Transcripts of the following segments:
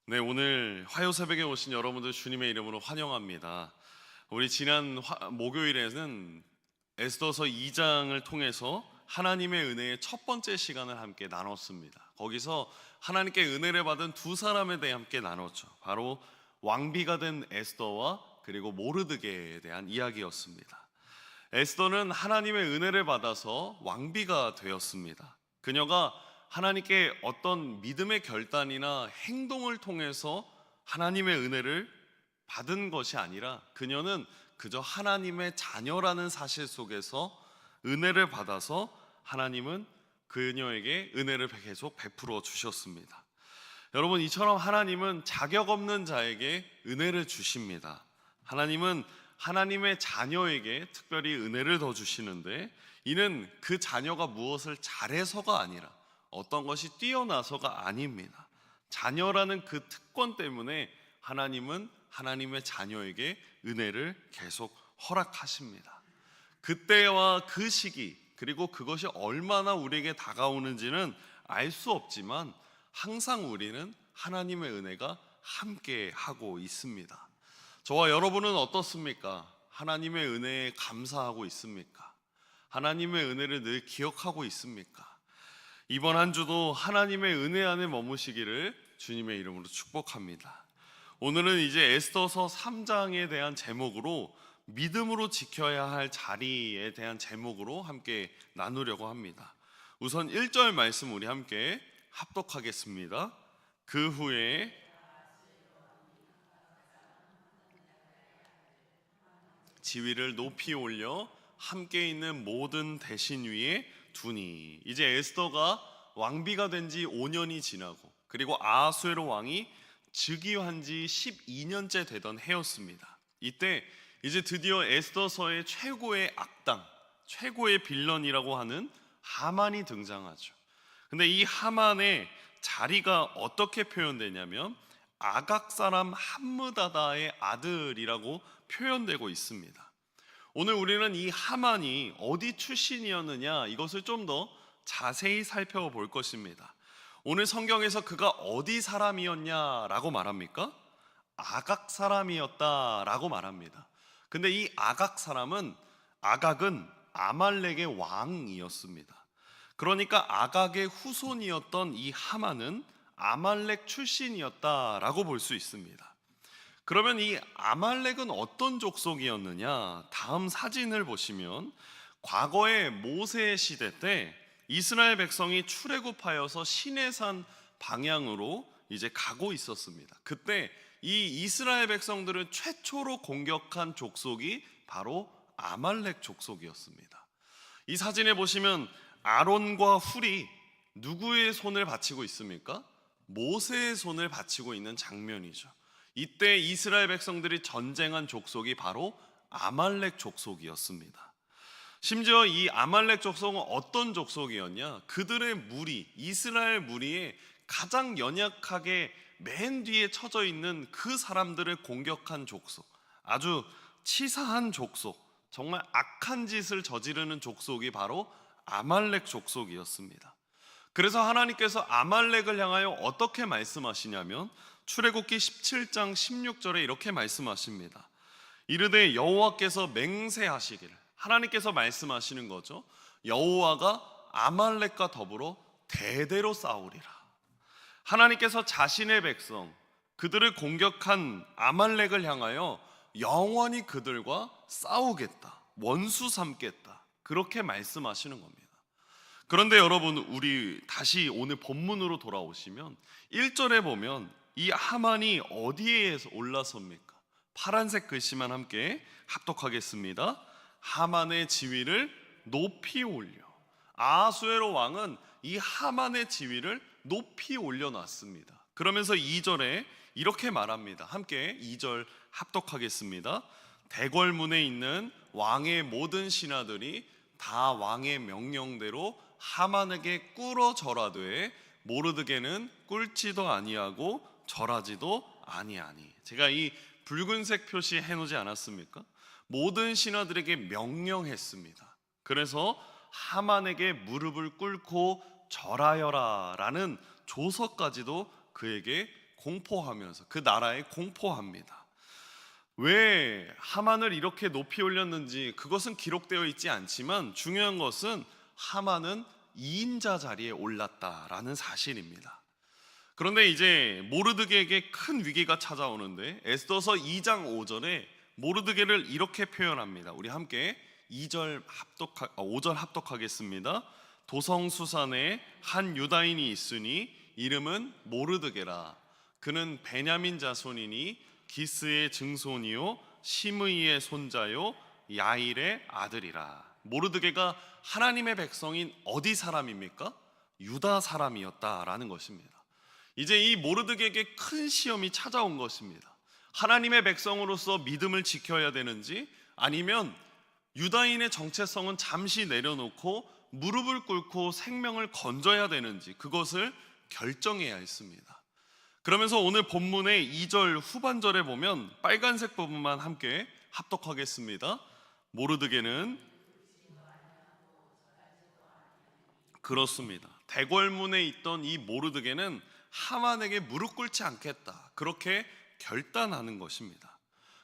네, 오늘 화요 새벽에 오신 여러분들 주님의 이름으로 환영합니다. 우리 지난 목요일에는 에스더서 2장을 통해서 하나님의 은혜의 첫 번째 시간을 함께 나눴습니다. 거기서 하나님께 은혜를 받은 두 사람에 대해 함께 나눴죠. 바로 왕비가 된 에스더와 그리고 모르드게에 대한 이야기였습니다. 에스더는 하나님의 은혜를 받아서 왕비가 되었습니다. 그녀가 하나님께 어떤 믿음의 결단이나 행동을 통해서 하나님의 은혜를 받은 것이 아니라 그녀는 그저 하나님의 자녀라는 사실 속에서 은혜를 받아서 하나님은 그녀에게 은혜를 계속 베풀어 주셨습니다. 여러분, 이처럼 하나님은 자격 없는 자에게 은혜를 주십니다. 하나님은 하나님의 자녀에게 특별히 은혜를 더 주시는데, 이는 그 자녀가 무엇을 잘해서가 아니라 어떤 것이 뛰어나서가 아닙니다. 자녀라는 그 특권 때문에 하나님은 하나님의 자녀에게 은혜를 계속 허락하십니다. 그때와 그 시기, 그리고 그것이 얼마나 우리에게 다가오는지는 알 수 없지만 항상 우리는 하나님의 은혜가 함께 하고 있습니다. 저와 여러분은 어떻습니까? 하나님의 은혜에 감사하고 있습니까? 하나님의 은혜를 늘 기억하고 있습니까? 이번 한 주도 하나님의 은혜 안에 머무시기를 주님의 이름으로 축복합니다. 오늘은 이제 에스더서 3장에 대한 제목으로 믿음으로 지켜야 할 자리에 대한 제목으로 함께 나누려고 합니다. 우선 1절 말씀 우리 함께 합독하겠습니다. 그 후에 지위를 높이 올려 함께 있는 모든 대신 위에 두니. 이제 에스더가 왕비가 된 지 5년이 지나고 그리고 아하수에로 왕이 즉위한 지 12년째 되던 해였습니다. 이때 이제 드디어 에스더서의 최고의 악당, 최고의 빌런이라고 하는 하만이 등장하죠. 근데 이 하만의 자리가 어떻게 표현되냐면 아각 사람 함므다다의 아들이라고 표현되고 있습니다. 오늘 우리는 이 하만이 어디 출신이었느냐, 이것을 좀 더 자세히 살펴볼 것입니다. 오늘 성경에서 그가 어디 사람이었냐라고 말합니까? 아각 사람이었다라고 말합니다. 근데 이 아각은 아말렉의 왕이었습니다. 그러니까 아각의 후손이었던 이 하만은 아말렉 출신이었다라고 볼 수 있습니다. 그러면 이 아말렉은 어떤 족속이었느냐? 다음 사진을 보시면 과거의 모세 시대 때 이스라엘 백성이 출애굽하여서 시내산 방향으로 이제 가고 있었습니다. 그때 이 이스라엘 백성들을 최초로 공격한 족속이 바로 아말렉 족속이었습니다. 이 사진에 보시면 아론과 훌이 누구의 손을 받치고 있습니까? 모세의 손을 받치고 있는 장면이죠. 이때 이스라엘 백성들이 전쟁한 족속이 바로 아말렉 족속이었습니다. 심지어 이 아말렉 족속은 어떤 족속이었냐? 그들의 무리, 이스라엘 무리에 가장 연약하게 맨 뒤에 처져 있는 그 사람들을 공격한 족속, 아주 치사한 족속, 정말 악한 짓을 저지르는 족속이 바로 아말렉 족속이었습니다. 그래서 하나님께서 아말렉을 향하여 어떻게 말씀하시냐면 출애굽기 17장 16절에 이렇게 말씀하십니다. 이르되 여호와께서 맹세하시기를, 하나님께서 말씀하시는 거죠. 여호와가 아말렉과 더불어 대대로 싸우리라. 하나님께서 자신의 백성, 그들을 공격한 아말렉을 향하여 영원히 그들과 싸우겠다, 원수 삼겠다, 그렇게 말씀하시는 겁니다. 그런데 여러분, 우리 다시 오늘 본문으로 돌아오시면 1절에 보면 이 하만이 어디에 올라섭니까? 파란색 글씨만 함께 합독하겠습니다. 하만의 지위를 높이 올려. 아하수에로 왕은 이 하만의 지위를 높이 올려놨습니다. 그러면서 2절에 이렇게 말합니다. 함께 2절 합독하겠습니다. 대궐문에 있는 왕의 모든 신하들이 다 왕의 명령대로 하만에게 꿇어 절하되 모르드게는 꿇지도 아니하고 절하지도 아니하니. 제가 이 붉은색 표시 해놓지 않았습니까? 모든 신하들에게 명령했습니다. 그래서 하만에게 무릎을 꿇고 절하여라 라는 조서까지도 그에게 공포하면서 그 나라에 공포합니다. 왜 하만을 이렇게 높이 올렸는지 그것은 기록되어 있지 않지만 중요한 것은 하만은 2인자 자리에 올랐다라는 사실입니다. 그런데 이제 모르드게에게 큰 위기가 찾아오는데 에스더서 2장 5절에 모르드게를 이렇게 표현합니다. 우리 함께 5절 합독하겠습니다. 도성수산에 한 유다인이 있으니 이름은 모르드게라. 그는 베냐민 자손이니 기스의 증손이요 시므이의 손자요 야일의 아들이라. 모르드게가 하나님의 백성인 어디 사람입니까? 유다 사람이었다라는 것입니다. 이제 이 모르드게에게 큰 시험이 찾아온 것입니다. 하나님의 백성으로서 믿음을 지켜야 되는지 아니면 유다인의 정체성은 잠시 내려놓고 무릎을 꿇고 생명을 건져야 되는지 그것을 결정해야 했습니다. 그러면서 오늘 본문의 2절 후반절에 보면 빨간색 부분만 함께 합독하겠습니다. 모르드게는 그렇습니다. 대궐문에 있던 이 모르드게는 하만에게 무릎 꿇지 않겠다 그렇게 결단하는 것입니다.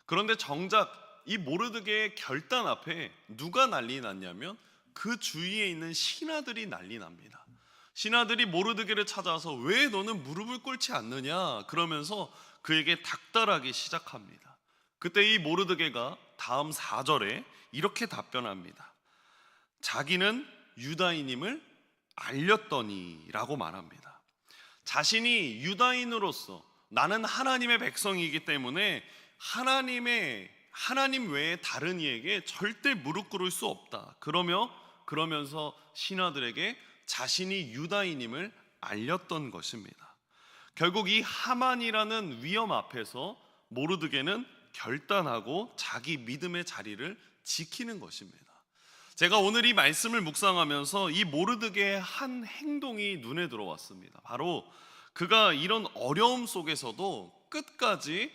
그런데 정작 이 모르드게의 결단 앞에 누가 난리 났냐면 그 주위에 있는 신하들이 난리 납니다. 신하들이 모르드게를 찾아와서 왜 너는 무릎을 꿇지 않느냐 그러면서 그에게 닥달하기 시작합니다. 그때 이 모르드게가 다음 4절에 이렇게 답변합니다. 자기는 유다인임을 알렸더니 라고 말합니다. 자신이 유다인으로서 나는 하나님의 백성이기 때문에 하나님 외에 다른 이에게 절대 무릎 꿇을 수 없다. 그러면서 신하들에게 자신이 유다인임을 알렸던 것입니다. 결국 이 하만이라는 위험 앞에서 모르드게는 결단하고 자기 믿음의 자리를 지키는 것입니다. 제가 오늘 이 말씀을 묵상하면서 이 모르드게의 한 행동이 눈에 들어왔습니다. 바로 그가 이런 어려움 속에서도 끝까지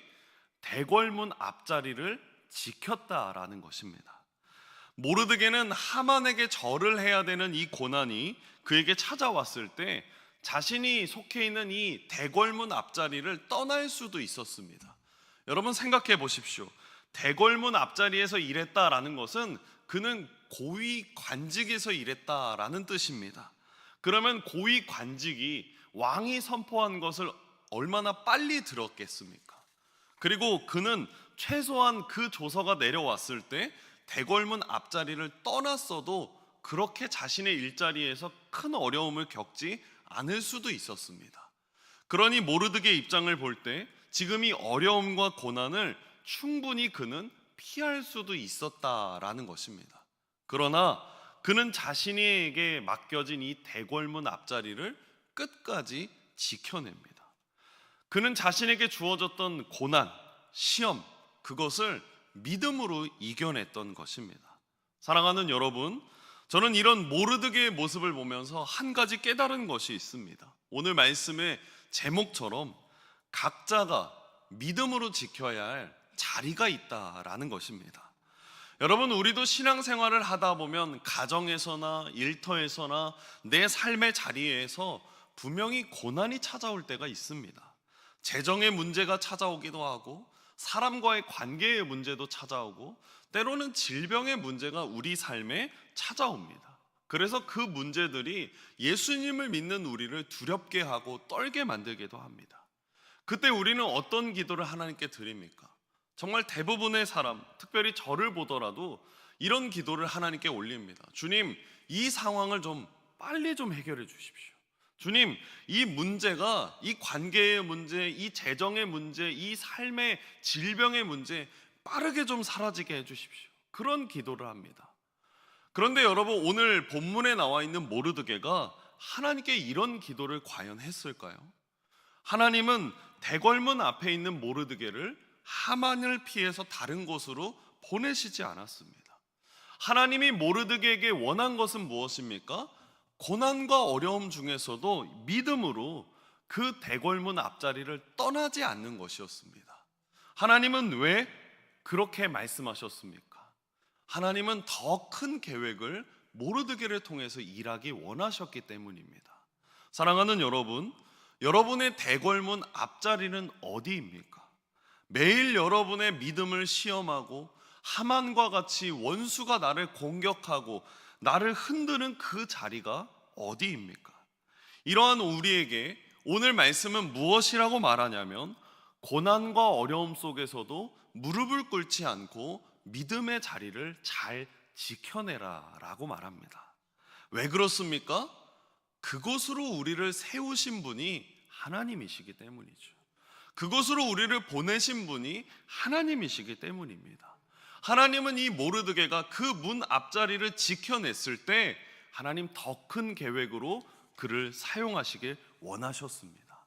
대궐문 앞자리를 지켰다라는 것입니다. 모르드게는 하만에게 절을 해야 되는 이 고난이 그에게 찾아왔을 때 자신이 속해 있는 이 대궐문 앞자리를 떠날 수도 있었습니다. 여러분 생각해 보십시오. 대궐문 앞자리에서 일했다라는 것은 그는 고위 관직에서 일했다라는 뜻입니다. 그러면 고위 관직이 왕이 선포한 것을 얼마나 빨리 들었겠습니까? 그리고 그는 최소한 그 조서가 내려왔을 때 대궐문 앞자리를 떠났어도 그렇게 자신의 일자리에서 큰 어려움을 겪지 않을 수도 있었습니다. 그러니 모르드게 입장을 볼 때 지금 이 어려움과 고난을 충분히 그는 피할 수도 있었다라는 것입니다. 그러나 그는 자신에게 맡겨진 이 대궐문 앞자리를 끝까지 지켜냅니다. 그는 자신에게 주어졌던 고난, 시험, 그것을 믿음으로 이겨냈던 것입니다. 사랑하는 여러분, 저는 이런 모르드게의 모습을 보면서 한 가지 깨달은 것이 있습니다. 오늘 말씀의 제목처럼 각자가 믿음으로 지켜야 할 자리가 있다라는 것입니다. 여러분, 우리도 신앙생활을 하다 보면 가정에서나 일터에서나 내 삶의 자리에서 분명히 고난이 찾아올 때가 있습니다. 재정의 문제가 찾아오기도 하고 사람과의 관계의 문제도 찾아오고 때로는 질병의 문제가 우리 삶에 찾아옵니다. 그래서 그 문제들이 예수님을 믿는 우리를 두렵게 하고 떨게 만들기도 합니다. 그때 우리는 어떤 기도를 하나님께 드립니까? 정말 대부분의 사람, 특별히 저를 보더라도 이런 기도를 하나님께 올립니다. 주님, 이 상황을 좀 빨리 좀 해결해 주십시오. 주님, 이 문제가, 이 관계의 문제, 이 재정의 문제, 이 삶의 질병의 문제 빠르게 좀 사라지게 해 주십시오. 그런 기도를 합니다. 그런데 여러분, 오늘 본문에 나와 있는 모르드게가 하나님께 이런 기도를 과연 했을까요? 하나님은 대궐문 앞에 있는 모르드게를 하만을 피해서 다른 곳으로 보내시지 않았습니다. 하나님이 모르드게에게 원한 것은 무엇입니까? 고난과 어려움 중에서도 믿음으로 그 대궐문 앞자리를 떠나지 않는 것이었습니다. 하나님은 왜 그렇게 말씀하셨습니까? 하나님은 더 큰 계획을 모르드게를 통해서 일하기 원하셨기 때문입니다. 사랑하는 여러분, 여러분의 대궐문 앞자리는 어디입니까? 매일 여러분의 믿음을 시험하고 하만과 같이 원수가 나를 공격하고 나를 흔드는 그 자리가 어디입니까? 이러한 우리에게 오늘 말씀은 무엇이라고 말하냐면, 고난과 어려움 속에서도 무릎을 꿇지 않고 믿음의 자리를 잘 지켜내라 라고 말합니다. 왜 그렇습니까? 그곳으로 우리를 세우신 분이 하나님이시기 때문이죠. 그곳으로 우리를 보내신 분이 하나님이시기 때문입니다. 하나님은 이 모르드게가 그 문 앞자리를 지켜냈을 때 하나님 더 큰 계획으로 그를 사용하시길 원하셨습니다.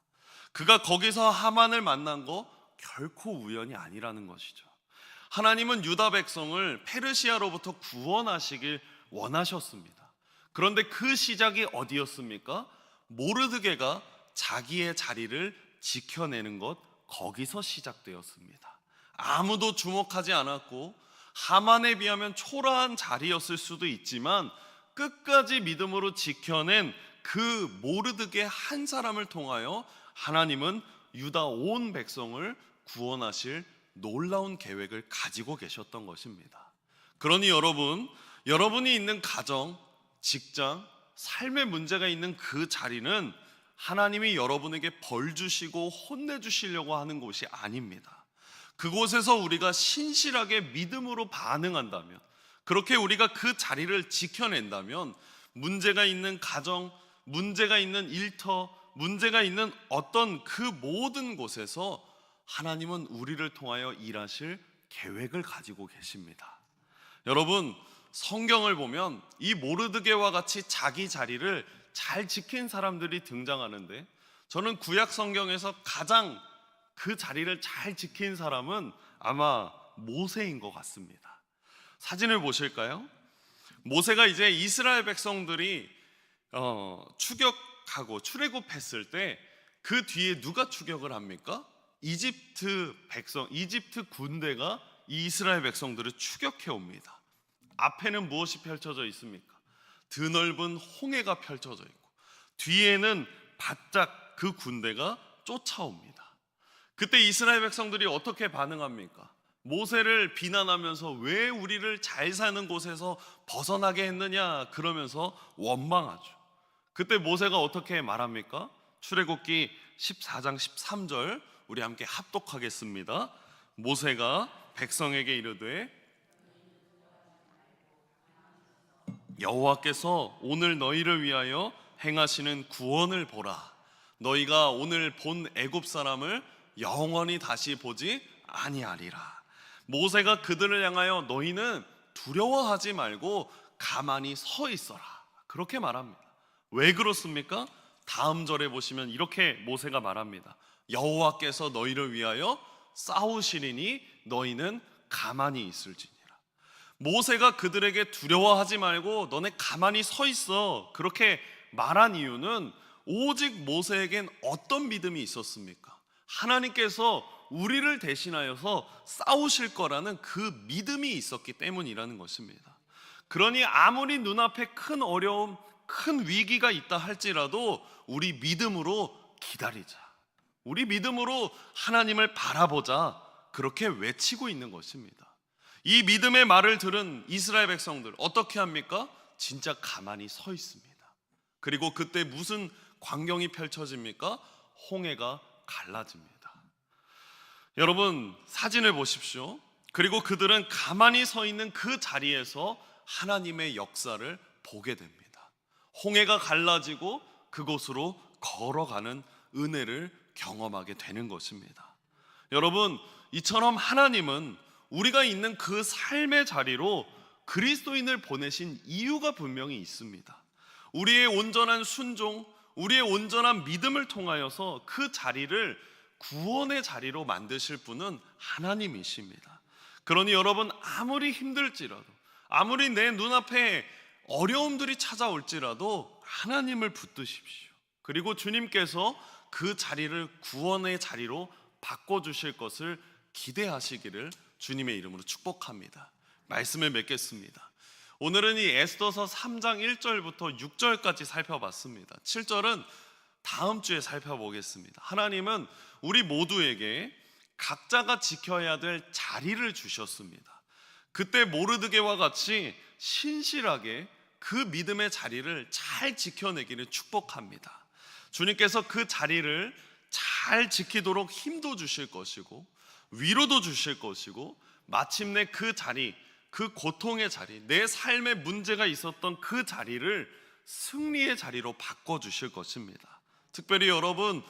그가 거기서 하만을 만난 거 결코 우연이 아니라는 것이죠. 하나님은 유다 백성을 페르시아로부터 구원하시길 원하셨습니다. 그런데 그 시작이 어디였습니까? 모르드게가 자기의 자리를 지켜내는 것, 거기서 시작되었습니다. 아무도 주목하지 않았고 하만에 비하면 초라한 자리였을 수도 있지만 끝까지 믿음으로 지켜낸 그 모르드게 한 사람을 통하여 하나님은 유다 온 백성을 구원하실 놀라운 계획을 가지고 계셨던 것입니다. 그러니 여러분이 있는 가정, 직장, 삶의 문제가 있는 그 자리는 하나님이 여러분에게 벌 주시고 혼내주시려고 하는 곳이 아닙니다. 그곳에서 우리가 신실하게 믿음으로 반응한다면, 그렇게 우리가 그 자리를 지켜낸다면 문제가 있는 가정, 문제가 있는 일터, 문제가 있는 어떤 그 모든 곳에서 하나님은 우리를 통하여 일하실 계획을 가지고 계십니다. 여러분, 성경을 보면 이 모르드게와 같이 자기 자리를 잘 지킨 사람들이 등장하는데, 저는 구약 성경에서 가장 그 자리를 잘 지킨 사람은 아마 모세인 것 같습니다. 사진을 보실까요? 모세가 이제 이스라엘 백성들이 추격하고 출애굽했을 때 그 뒤에 누가 추격을 합니까? 이집트 군대가 이 이스라엘 백성들을 추격해 옵니다. 앞에는 무엇이 펼쳐져 있습니까? 드넓은 홍해가 펼쳐져 있고 뒤에는 바짝 그 군대가 쫓아옵니다. 그때 이스라엘 백성들이 어떻게 반응합니까? 모세를 비난하면서 왜 우리를 잘 사는 곳에서 벗어나게 했느냐 그러면서 원망하죠. 그때 모세가 어떻게 말합니까? 출애굽기 14장 13절 우리 함께 합독하겠습니다. 모세가 백성에게 이르되 여호와께서 오늘 너희를 위하여 행하시는 구원을 보라. 너희가 오늘 본 애굽 사람을 영원히 다시 보지 아니하리라. 모세가 그들을 향하여 너희는 두려워하지 말고 가만히 서 있어라, 그렇게 말합니다. 왜 그렇습니까? 다음 절에 보시면 이렇게 모세가 말합니다. 여호와께서 너희를 위하여 싸우시리니 너희는 가만히 있을지니라. 모세가 그들에게 두려워하지 말고 너네 가만히 서 있어, 그렇게 말한 이유는 오직 모세에겐 어떤 믿음이 있었습니까? 하나님께서 우리를 대신하여서 싸우실 거라는 그 믿음이 있었기 때문이라는 것입니다. 그러니 아무리 눈앞에 큰 어려움, 큰 위기가 있다 할지라도 우리 믿음으로 기다리자, 우리 믿음으로 하나님을 바라보자, 그렇게 외치고 있는 것입니다. 이 믿음의 말을 들은 이스라엘 백성들 어떻게 합니까? 진짜 가만히 서 있습니다. 그리고 그때 무슨 광경이 펼쳐집니까? 홍해가 갈라집니다. 여러분, 사진을 보십시오. 그리고 그들은 가만히 서 있는 그 자리에서 하나님의 역사를 보게 됩니다. 홍해가 갈라지고 그곳으로 걸어가는 은혜를 경험하게 되는 것입니다. 여러분, 이처럼 하나님은 우리가 있는 그 삶의 자리로 그리스도인을 보내신 이유가 분명히 있습니다. 우리의 온전한 순종, 우리의 온전한 믿음을 통하여서 그 자리를 구원의 자리로 만드실 분은 하나님이십니다. 그러니 여러분, 아무리 힘들지라도, 아무리 내 눈앞에 어려움들이 찾아올지라도 하나님을 붙드십시오. 그리고 주님께서 그 자리를 구원의 자리로 바꿔주실 것을 기대하시기를 주님의 이름으로 축복합니다. 말씀을 맺겠습니다. 오늘은 이 에스더서 3장 1절부터 6절까지 살펴봤습니다. 7절은 다음 주에 살펴보겠습니다. 하나님은 우리 모두에게 각자가 지켜야 될 자리를 주셨습니다. 그때 모르드게와 같이 신실하게 그 믿음의 자리를 잘 지켜내기를 축복합니다. 주님께서 그 자리를 잘 지키도록 힘도 주실 것이고 위로도 주실 것이고 마침내 그 자리, 그 고통의 자리, 내 삶에 문제가 있었던 그 자리를 승리의 자리로 바꿔주실 것입니다. 특별히 여러분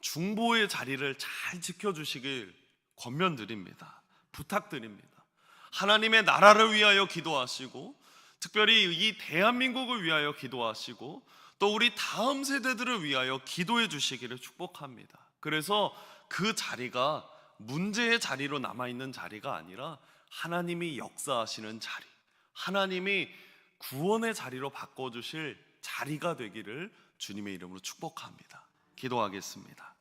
중보의 자리를 잘 지켜주시길 권면드립니다. 부탁드립니다. 하나님의 나라를 위하여 기도하시고 특별히 이 대한민국을 위하여 기도하시고 또 우리 다음 세대들을 위하여 기도해 주시기를 축복합니다. 그래서 그 자리가 문제의 자리로 남아있는 자리가 아니라 하나님이 역사하시는 자리, 하나님이 구원의 자리로 바꿔주실 자리가 되기를 주님의 이름으로 축복합니다. 기도하겠습니다.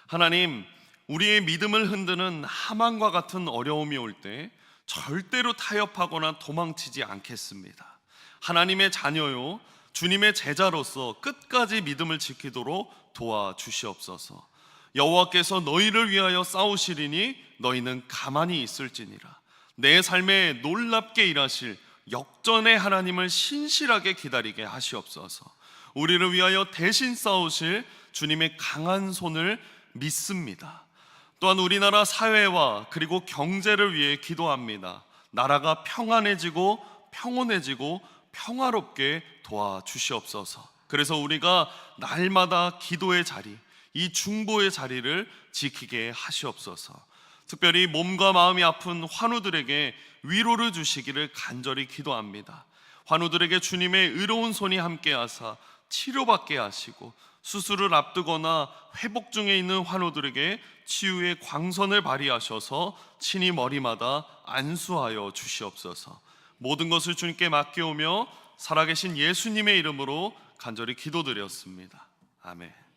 하나님, 우리의 믿음을 흔드는 하만과 같은 어려움이 올 때 절대로 타협하거나 도망치지 않겠습니다. 하나님의 자녀요, 주님의 제자로서 끝까지 믿음을 지키도록 도와주시옵소서. 여호와께서 너희를 위하여 싸우시리니 너희는 가만히 있을지니라. 내 삶에 놀랍게 일하실 역전의 하나님을 신실하게 기다리게 하시옵소서. 우리를 위하여 대신 싸우실 주님의 강한 손을 믿습니다. 또한 우리나라 사회와 그리고 경제를 위해 기도합니다. 나라가 평안해지고 평온해지고 평화롭게 도와주시옵소서. 그래서 우리가 날마다 기도의 자리, 이 중보의 자리를 지키게 하시옵소서. 특별히 몸과 마음이 아픈 환우들에게 위로를 주시기를 간절히 기도합니다. 환우들에게 주님의 의로운 손이 함께하사 치료받게 하시고 수술을 앞두거나 회복 중에 있는 환우들에게 치유의 광선을 발휘하셔서 친히 머리마다 안수하여 주시옵소서. 모든 것을 주님께 맡겨오며 살아계신 예수님의 이름으로 간절히 기도드렸습니다. 아멘.